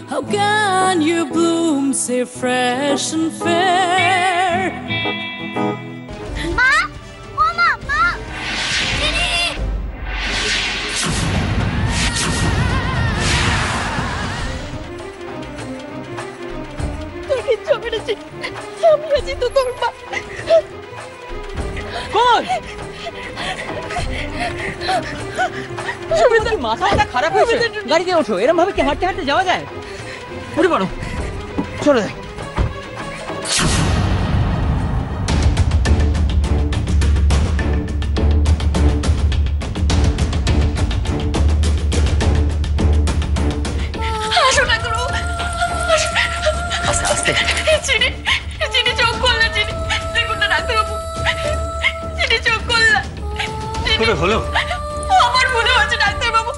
How can you bloom so fresh and fair? Ma! Oh, Ma! Didi! দেখি চমেরেছি আমি আছি তো তোর মা কোন সুমিতা মাথাটা খারাপ হয়েছে গাড়িতে ওঠো এরকম ভাবে কি হাঁটতে হাঁটতে যাওয়া যায় উঠে পড়ো চলো যাই আসো না করো আস্তে আস্তে চিনি চিনি চোখ করলে চিনি দেখুন না ডাক্তারবাবু চিনি চোখ করলে কি হলো আমার ভুল হয়েছে ডাক্তারবাবু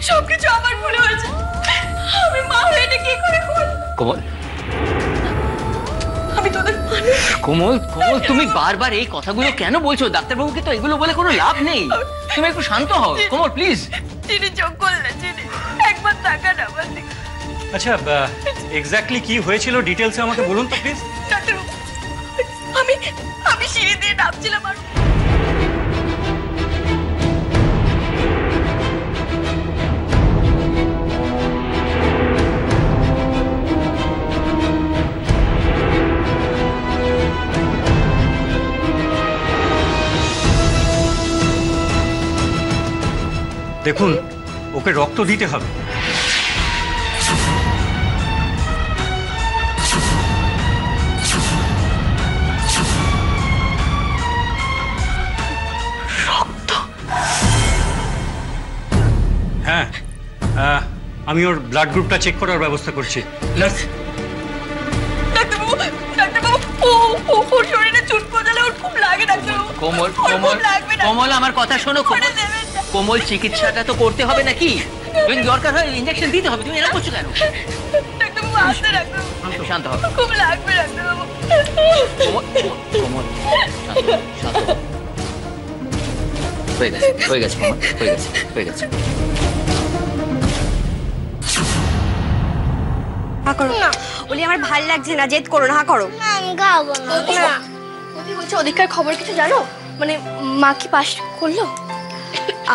সবকিছু আমার ভুল হয়েছে আমি মা হয়ে এটা কি করে হল কোমল আমি তোদের মানুষ কোমল কোমল তুমি বারবার এই কথাগুলো কেন বলছো ডাক্তারবাবুকে তো এগুলো বলে কোনো লাভ নেই তুমি একটু শান্ত হও কোমল প্লিজ চিনি চোখ করলে চিনি একবার টাকা না আমার দিকে আচ্ছা এক্স্যাক্টলি কি হয়েছিল ডিটেইলসে আমাকে বলুন তো প্লিজ ডাক্তারবাবু আমি সিঁড়ি দিয়ে নামছিলাম আর দেখুন ওকে রক্ত দিতে হবে হ্যাঁ আমি ওর ব্লাড গ্রুপটা চেক করার ব্যবস্থা করছি নার্স ডাক্তারবাবু ওর শরীরে চুট পড়ালে ওর খুব লাগে ডাক্তারবাবু কোমল কোমল কোমল আমার কথা শোনো কোমল চিকিৎসাটা তো করতে হবে নাকি যদি দরকার হয় ইনজেকশন দিতে হবে তুমি এরকম করছো কেন ডাক্তারবাবু আসতে ডাক্তারবাবু শান্ত হও খুব লাগবে ডাক্তারবাবু কোমল শান্ত হয়ে গেছে কোমল হয়ে গেছে হা করো না বলি আমার ভাল লাগছে না জেদ করো না হা করো আমি খাবো না ওদি বলছে ওদিককার খবর কিছু জানো মানে মা কি পাস করলো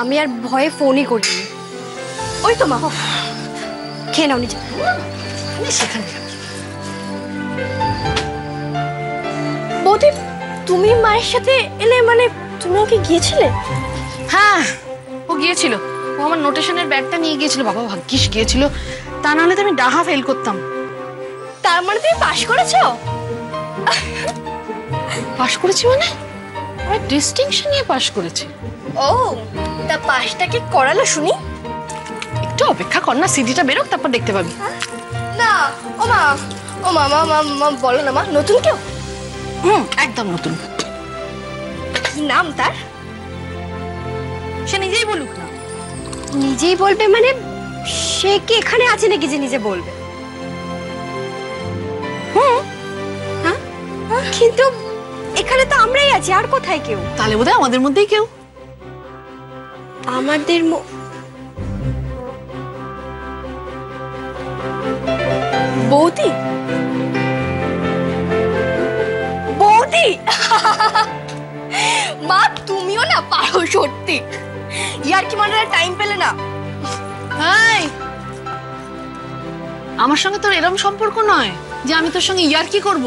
আমি আর ভয়ে ফোনই করিনি ওই তো মা খেয়ে নাও নিজে সেখানে বৌদি তুমি মায়ের সাথে এলে মানে তুমিও কি গিয়েছিলে হ্যাঁ ও গিয়েছিল ও আমার নোটেশনের ব্যাগটা নিয়ে গিয়েছিল বাবা ভাগ্যিস গিয়েছিল তা নাহলে তো আমি ডাহা ফেল করতাম তার মানে তুমি পাস করেছো পাশ করেছি মানে আমি ডিস্টিংশন নিয়ে পাশ করেছি ও তা পাসটা কি করালো শুনি একটু অপেক্ষা কর না সিডিটা বেরোক তারপর দেখতে পাবি না ও মা বলো না মা নতুন কেউ একদম নতুন কি নাম তার সে নিজেই বলুক না নিজেই বলবে মানে সে কি এখানে আছে নাকি যে নিজে বলবে কিন্তু এখানে তো আমরাই আছি আর কোথায় কেউ তাহলে বোধহয় আমাদের মধ্যেই কেউ আমাদের বৌদি বৌদি মা তুমিও না পারো সত্যি ইয়ার কি মানে টাইম পেলে না আমার সঙ্গে তোর এরকম সম্পর্ক নয় যে আমি তোর সঙ্গে ইয়ার্কি করব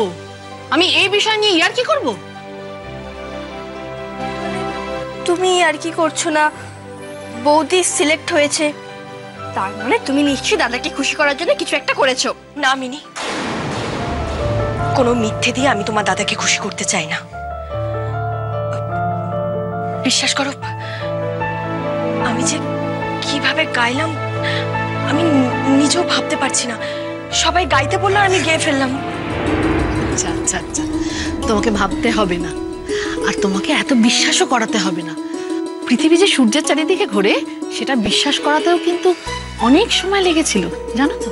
আমি এই বিষয় নিয়ে ইয়ার্কি করব তুমি আর কি করছো না বৌদি সিলেক্ট হয়েছে তার মানে তুমি নিশ্চয়ই দাদাকে খুশি করার জন্য কিছু একটা করেছো না মিনি কোনো মিথ্যে দিয়ে আমি তোমার দাদাকে খুশি করতে চাই না বিশ্বাস করো আমি যে কিভাবে গাইলাম আমি নিজেও ভাবতে পারছি না সবাই গাইতে বললো আর আমি গেয়ে ফেললাম আচ্ছা আচ্ছা আচ্ছা তোমাকে ভাবতে হবে না আর তোমাকে এত বিশ্বাসও করাতে হবে না পৃথিবী যে সূর্যের চারিদিকে ঘোরে সেটা বিশ্বাস করাতেও কিন্তু অনেক সময় লেগেছিল জানো তো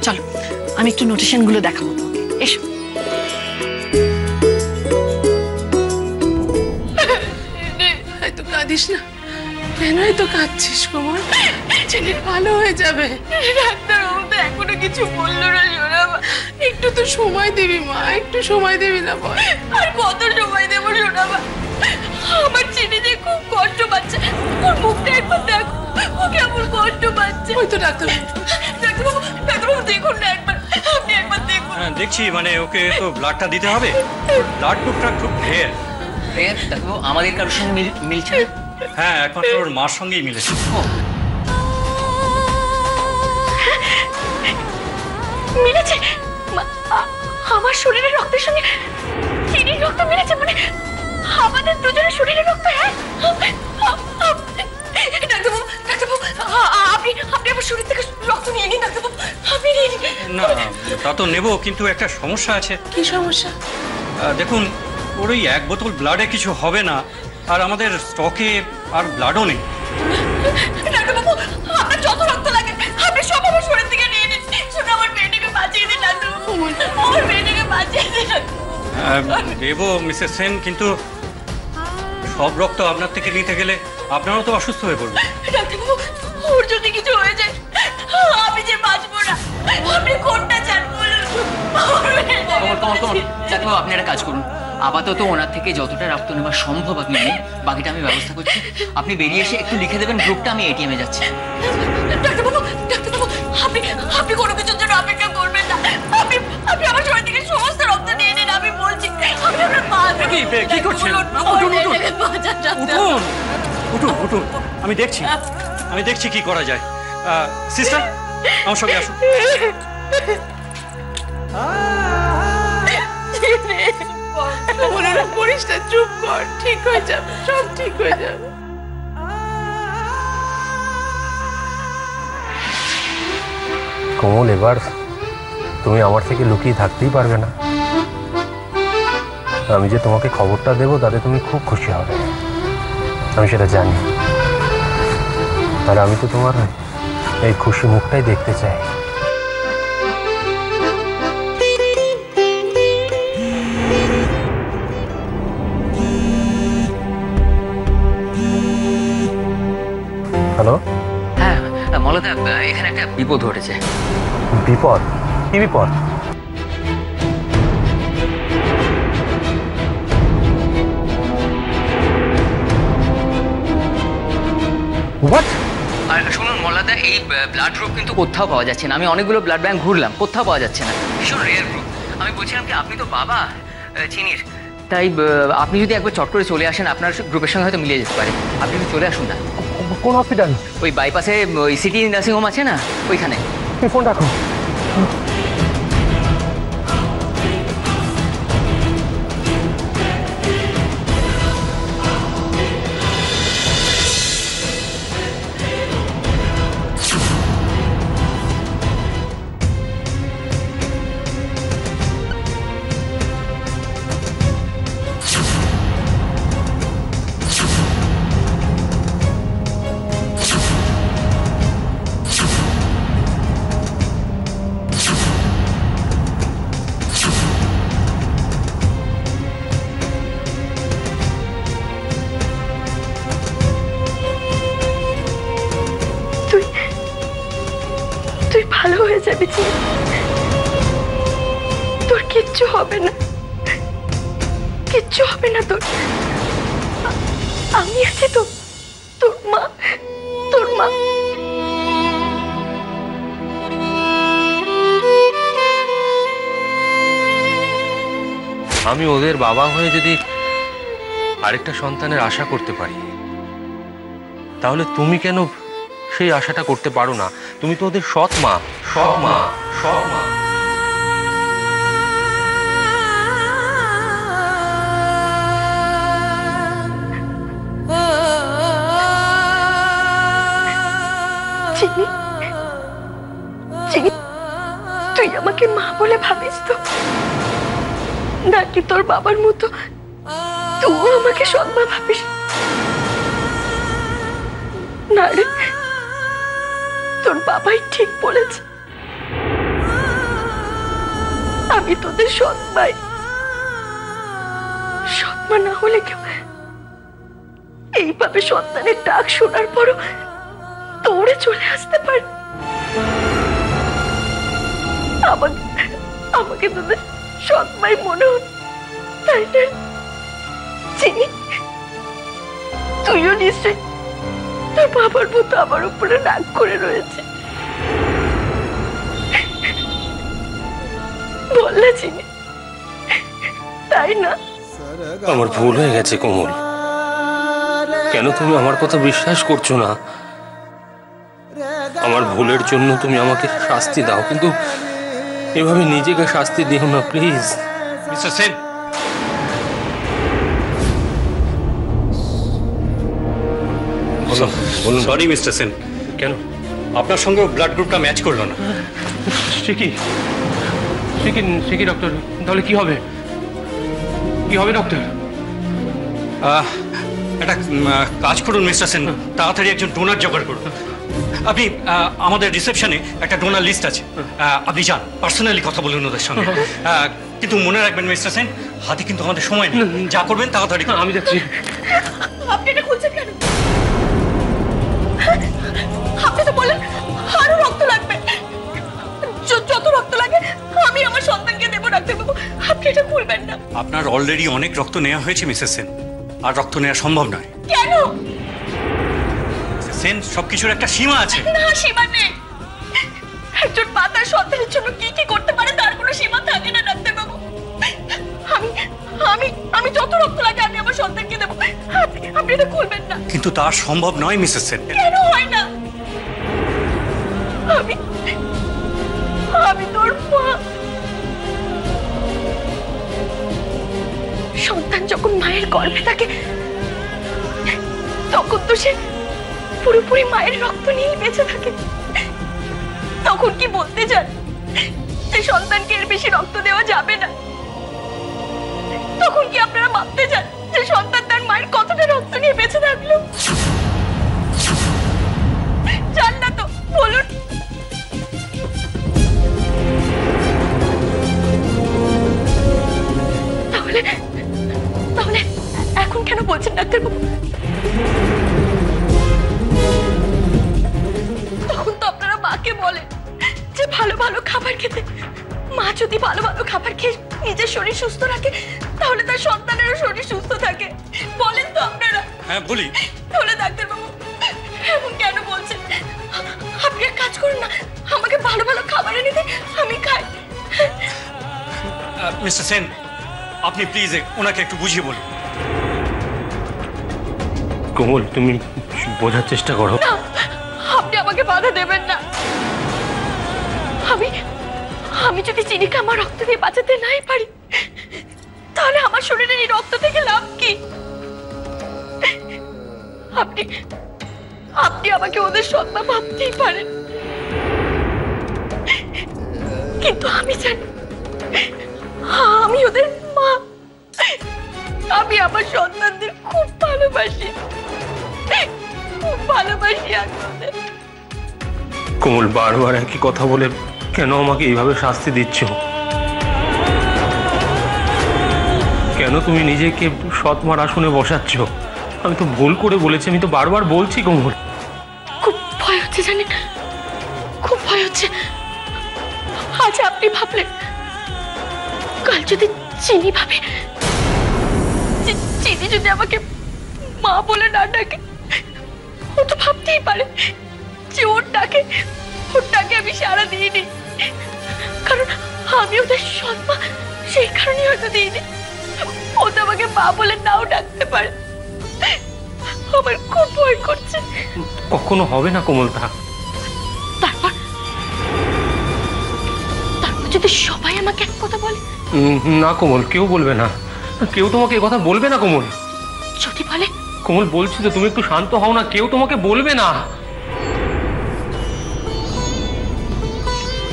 চলো আমি একটু নোটেশনগুলো দেখাবো তোমাকে, এসো। তো কাঁদিস না, কেনই তো কাঁদছিস কোমল? ছেলের ভালো হয়ে যাবে। ডাক্তারবাবু তো এখনো কিছু বললো না সোনামা। একটু তো সময় দিবি মা, একটু সময় দিবি না বল? আর কত সময় দেবো সোনামা? আমার চিনি যে খুব কষ্ট পাচ্ছে। ওর মুখটা একবার দেখো, ও কেমন কষ্ট পাচ্ছে। ওই তো ডাক্তারবাবু। ডাক্তারবাবু দেখুন না একবার, আপনি একবার দেখুন। হ্যাঁ দেখছি, মানে ওকে তো ব্লাডটা দিতে হবে। ব্লাড গ্রুপটা খুব রেয়ার। দেখো আমাদের কারোর সঙ্গে মিলছে না। হ্যাঁ একমাত্র ওর মার সঙ্গেই মিলেছে। মিলেছে? আমার শরীরের রক্তের সঙ্গে চিনির রক্ত মিলেছে, মানে আমাদের দুজনের শরীরের রক্ত। হ্যাঁ ডাক্তারবাবু, আপনি আমার শরীর থেকে রক্ত নিয়ে নিন ডাক্তারবাবু, আপনি নিয়ে নিন। না তা তো নেবো, কিন্তু একটা সমস্যা আছে। কি সমস্যা? দেখুন ওর ওই 1 বোতল ব্লাডে কিছু হবে না, আর আমাদের স্টকে আর ব্লাডও নেই। ডাক্তারবাবু আপনার যত রক্ত লাগে আপনি সব আমার শরীর থেকে নিয়ে নিন। শুধু আমার মেয়েটাকে বাঁচিয়ে দিন ডাক্তারবাবু, আমার মেয়েটাকে বাঁচিয়ে দিন। দেবো মিসেস সেন, কিন্তু সব রক্ত আপনার থেকে নিতে গেলে আপনারও তো অসুস্থ হয়ে পড়বে। ডাক্তারবাবু ওর যদি কিছু হয়ে যায় আমি যে বাঁচবো না। আপনি কোনটা চান বলুন? ডাক্তারবাবু আপনি একটা কাজ করুন, আপাতত ওনার থেকে যতটা রক্ত নেওয়া সম্ভব আপনি নিন, বাকিটা আমি ব্যবস্থা করছি। আপনি বেরিয়ে এসে একটু লিখে দেবেন গ্রুপটা, আমি এটিএমে যাচ্ছি। ডাক্তারবাবু আপনি কোনো কিছুর জন্য অপেক্ষা করবেন না। আপনি আমার শরীর থেকে সমস্ত রক্ত নিয়ে নিন, আমি বলছি। আপনি আপনার পা কি করছেন? উঠুন উঠুন, আমি দেখছি কি করা যায়। সিস্টার আমার সঙ্গে আসুন। মনে করিস না, চুপ কর, ঠিক হয়ে যাবে, সব ঠিক হয়ে যাবে। কোমল, এবার তুমি আমার থেকে লুকিয়ে থাকতেই পারবে না। আমি যে তোমাকে খবরটা দেবো তাতে তুমি খুব খুশি হবে, আমি সেটা জানি। আর আমি তো তোমার এই খুশি মুখটাই দেখতে চাই। হ্যালো। হ্যাঁ মলদা, এখানে একটা বিপদ ঘটেছে। বিপদ? কি বিপদ? What? আর শুনুন মলাদা, এই ব্লাড গ্রুপ কিন্তু কোথাও পাওয়া যাচ্ছে না। আমি অনেকগুলো ব্লাড ব্যাংক ঘুরলাম, কোথাও পাওয়া যাচ্ছে না। ভীষণ রেয়ার গ্রুপ। আমি বলছিলাম কি, আপনি তো বাবা চিনির, তাই আপনি যদি একবার চট করে চলে আসেন, আপনার গ্রুপের সঙ্গে হয়তো মিলিয়ে যেতে পারে। আপনি একটু চলে আসুন না। কোন হসপিটাল? ওই বাইপাসে ওই সিটি নার্সিংহোম আছে না, ওইখানে। তুমি ফোন রাখো। তুই ভালো হয়ে যাবি, তোর কিচ্ছু হবে না, কিচ্ছু হবে না তোর। আমি আছি তো, তোর মা। আমি ওদের বাবা হয়ে যদি আরেকটা সন্তানের আশা করতে পারি, তাহলে তুমি কেন সেই আশাটা করতে পারো না? তুমি তো ওদের সৎ মা। চিনি, তুই আমাকে মা বলে ভাবিস তো নাকি তোর বাবার মতো তুই আমাকে সৎ মা ভাবিস? না রে, তোর বাবাই ঠিক বলেছে। আমি তোদের সৎ মাই। সৎ মা না হলে কেউ এইভাবে সন্তানের ডাক শোনার পরও দৌড়ে চলে আসতে পারে? আমাকে তোদের সৎ মাই মনে হল, তাই না? চিনি তুইও নিশ্চয় তোর বাবার মতো আমার উপরে রাগ করে রয়েছে। বল না চিনি, তাই না? আমার ভুল হয়ে গেছে কোমল। কেন তুমি আমার কথা বিশ্বাস করছো না? আমার ভুলের জন্য তুমি আমাকে শাস্তি দাও, কিন্তু এভাবে নিজেকে শাস্তি দিও না প্লিজ। মিস্টার সেন, বলুন। সরি মিস্টার সেন, কেন? আপনার সঙ্গে ব্লাড গ্রুপটা ম্যাচ করলো না। সে কি ডক্টর? তাহলে কি হবে? কি হবে ডক্টর? একটা কাজ করুন মিস্টার সেন, তাড়াতাড়ি একজন ডোনার জোগাড় করুন। আপনি আমাদের রিসেপশনে একটা ডোনার লিস্ট আছে, আপনি যান, পার্সোনালি কথা বলুন ওদের সঙ্গে। কিন্তু মনে রাখবেন মিস্টার সেন, হাতে কিন্তু আমাদের সময় নেই, যা করবেন তাড়াতাড়ি। আমি যাচ্ছি। আপনি এটা খুঁজছেন কেন? আপনি তো বলেন আরো রক্ত লাগবে, যত রক্ত লাগে আমি আমার সন্তানকে দেবো ডাক্তারবাবু। আপনি এটা খুলবেন না। আপনার অলরেডি অনেক রক্ত নেওয়া হয়েছে মিসেস সেন, আর রক্ত নেওয়া সম্ভব নয়। কেন? সেন, সবকিছুর একটা সীমা আছে। না, সীমা নেই। একজন মা তার সন্তানের জন্য কি কি করতে পারে তার কোনো সীমা থাকে না ডাক্তারবাবু। আমি যত রক্ত লাগে আমি আমার সন্তানকে দেবো। আপনি এটা খুলবেন না। কিন্তু তার সম্ভব নয় মিসেস সেন। কেন হয় না? আমি তোর মা। সন্তান যখন মায়ের গর্ভে থাকে তখন তো সে পুরোপুরি মায়ের রক্ত নিয়ে বেঁচে থাকে। তখন কি বলতে চান যে সন্তানকে এর বেশি রক্ত দেওয়া যাবে না? তখন কি আপনারা ভাবতে চান যে সন্তান তার মায়ের কতটা রক্ত নিয়ে বেঁচে থাকলো? জান না তো, বলুন। তাহলে এখন কেন বলছেন ডাক্তারবাবু? তখন তো আপনারা মাকে বলেন যে ভালো ভালো খাবার খেতে। মা যদি ভালো ভালো খাবার খেয়ে নিজের শরীর সুস্থ রাখে তাহলে তার সন্তানেরও শরীর সুস্থ থাকে, বলেন তো আপনারা? হ্যাঁ, বলি। তাহলে ডাক্তারবাবু এমন কেন বলছেন? আপনি এক কাজ করুন না, আমাকে ভালো ভালো খাবার এনে দিন, আমি খাই। মিস্টার সেন, আপনি প্লিজ ওনাকে একটু বুঝিয়ে বলুন। কোমল, তুমি বোঝার চেষ্টা করো। আপনি আমাকে বাধা দেবেন না। আমি যদি চিনিকে আমার রক্ত দিয়ে বাঁচাতে নাই পারি তাহলে আমার শরীরে এই রক্ত থেকে লাভ কি? আপনি আমাকে ওদের সৎমা ভাবতেই পারেন, কিন্তু আমি জানি আমি ওদের মা। আমি আমার সন্তানদের খুব ভালোবাসি, খুব ভালোবাসি আমি ওদের। কোমল, বারবার একই কথা বলে কেন আমাকে এইভাবে শাস্তি দিচ্ছ? কেন তুমি নিজেকে সৎ মার আসনে বসাচ্ছ? আমি তো ভুল করে বলেছি, আমি তো বারবার বলছি কোমল। খুব ভয় হচ্ছে জানেন, খুব ভয় হচ্ছে। আজ আপনি ভাবলেন, কাল যদি চিনি ভাবে, চিনি যদি আমাকে মা বলে না ডাকে, ও তো ভাবতেই পারে যে ওর ডাকে আমি সাড়া দিইনি, কারণ আমি ওদের সৎ মা, সেই কারণেই হয়তো দিইনি। ও তো আমাকে মা বলে নাও ডাকতে পারে। আমার খুব ভয় করছে। কখনো হবে না কোমল তা। তারপর যদি সবাই আমাকে এক কথা বলে? না কোমল, কেউ বলবে না, কেউ তোমাকে এ কথা বলবে না কোমল। যদি বলে? কোমল, বলছি তো, তুমি একটু শান্ত হও না, কেউ তোমাকে বলবে না।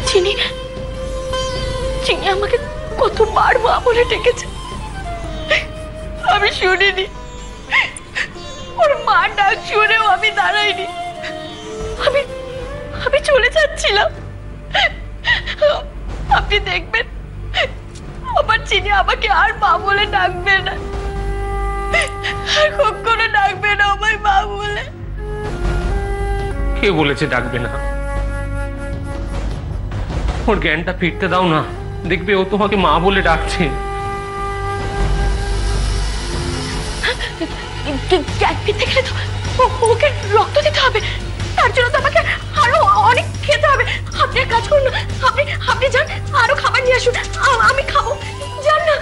চিনি আমাকে কতবার মা বলে ডেকেছে, আমি শুনিনি। ওর মা ডাক শুনেও আমি দাঁড়াইনি, আমি চলে যাচ্ছিলাম। আপনি দেখবেন চিনি আমাকে আর মা বলে ডাকবে না, আর কখনো ডাকবে না আমায় মা বলে। কে বলেছে ডাকবে না? ওর জ্ঞানটা ফিরতে দাও না, দেখবে ও তোমাকে মা বলে ডাকছে। জ্ঞান ফিরতে গেলে তো ওকে রক্ত দিতে হবে, তার জন্য তো আমাকে আরো অনেক খেতে হবে। আপনি এক কাজ করুন, আপনি যান আরো খাবার নিয়ে আসুন, আমি খাবো। যান না,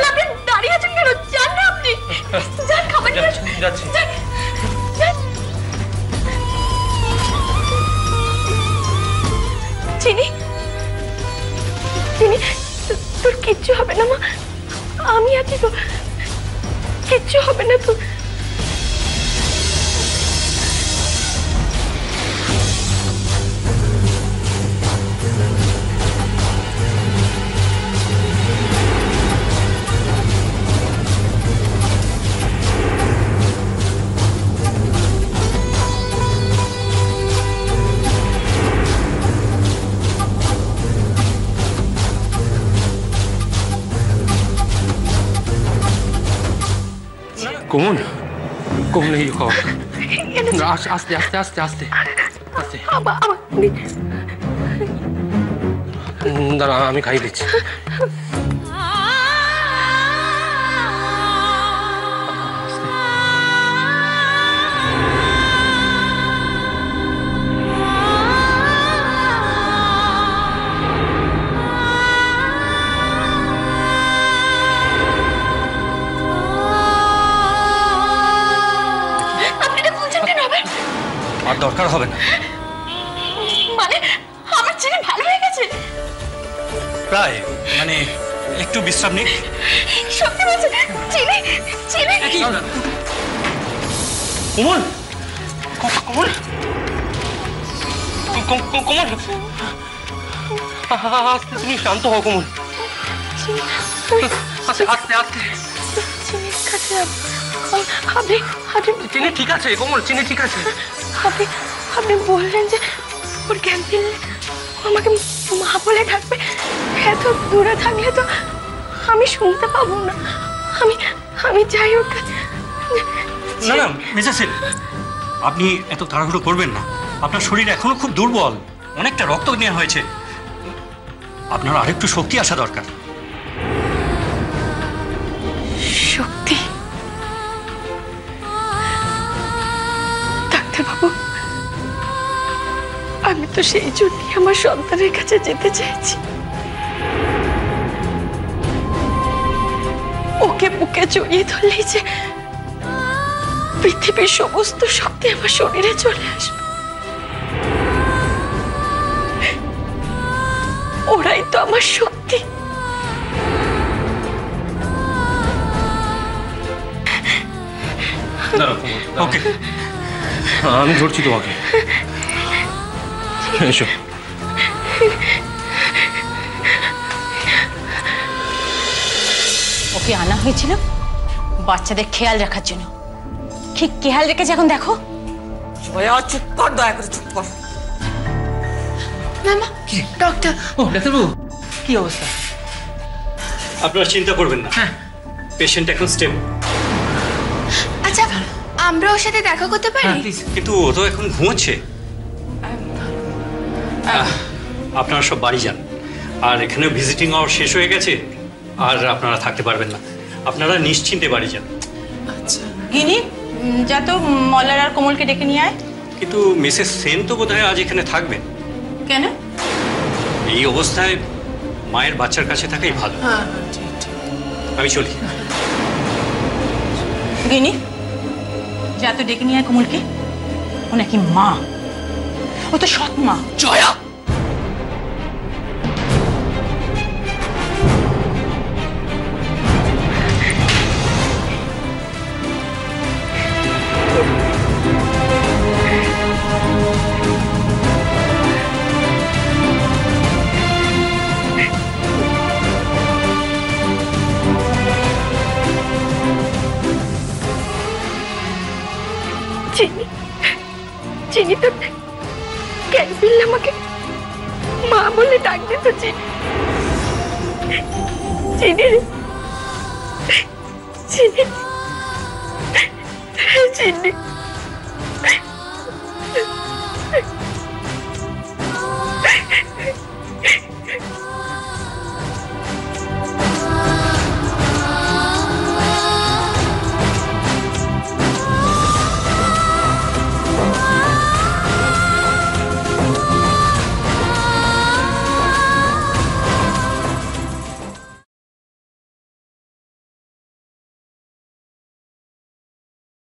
আপনি দাঁড়িয়ে আছেন কেন? যান না, আপনি যান, খাবার নিয়ে আসুন। চিনি চিনি, তোর কিচ্ছু হবে না মা, আমি আছি তো, কিচ্ছু হবে না তো। কোমল, কোমল এই খাও। আস্তে আস্তে আস্তে আস্তে আস্তে, দাঁড়া আমি খাইয়ে দিচ্ছি। আর দরকার হবে না। মানে আমার চিনি ভালো হয়ে গেছে? প্রায়, মানে একটু বিশ্রাম নিক। সত্যি বলছে? চিনি চিনি কোমল, কোমল, কোমল, আস্তে, তুমি শান্ত হও কোমল। আস্তে আস্তে আস্তে। চিনির কাছে আপনি চিনি ঠিক আছে কোমল, চিনি ঠিক আছে। আপনি বললেন যে ওর জ্ঞান ফিরলে আমাকে মা বলে ডাকবে, এত দূরে থাকলে তো আমি শুনতে পাবো না। আমি যাই ওর কাছে। না না মিসেস সেন, আপনি এত তাড়াহুড়ো করবেন না। আপনার শরীর এখনো খুব দুর্বল, অনেকটা রক্ত নেওয়া হয়েছে, আপনার আরেকটু শক্তি আসা দরকার। শক্তি? ডাক্তারবাবু, আমি তো সেই জন্যই আমার সন্তানের কাছে যেতে চাইছি। ওকে বুকে জড়িয়ে ধরলেই যে পৃথিবীর সমস্ত শক্তি আমার শরীরে চলে আসবে। ওরাই তো আমার শক্তি। ওকে, আমি ধরছি তোমাকে, এসো। ওকে আনা হয়েছিল বাচ্চাদের খেয়াল রাখার জন্য, ঠিক খেয়াল রেখেছে এখন দেখো। চুপ কর, দয়া করে চুপ কর। মামা, ডক্টর। ও ডাক্তারবাবু, কি অবস্থা? আপনারা চিন্তা করবেন না, পেশেন্ট এখন স্টেবল। আচ্ছা, আমরা ওর সাথে দেখা করতে পারি? কিন্তু ও তো এখন ঘুমোচ্ছে। আপনারা সব বাড়ি যান, আর এখানেও ভিজিটিং আওয়ার শেষ হয়ে গেছে, আর আপনারা থাকতে পারবেন না। আপনারা নিশ্চিন্তে বাড়ি যান। গিনি, যা তো মল্লার আর কোমলকে ডেকে নিয়ে আয়। কিন্তু মিসেস সেন তো বোধহয় আজ এখানে থাকবেন। কেন? এই অবস্থায় মায়ের বাচ্চার কাছে থাকাই ভালো। আমি চলি। গিনি, যা তো ডেকে নিয়ে আয় কোমলকে। ও নাকি মা, ও তো সৎ মা। জয়া, চিনি তো জ্ঞান ফিরলে আমাকে মা বলে ডাক দিত। চিনি চিনি চিনি চিনি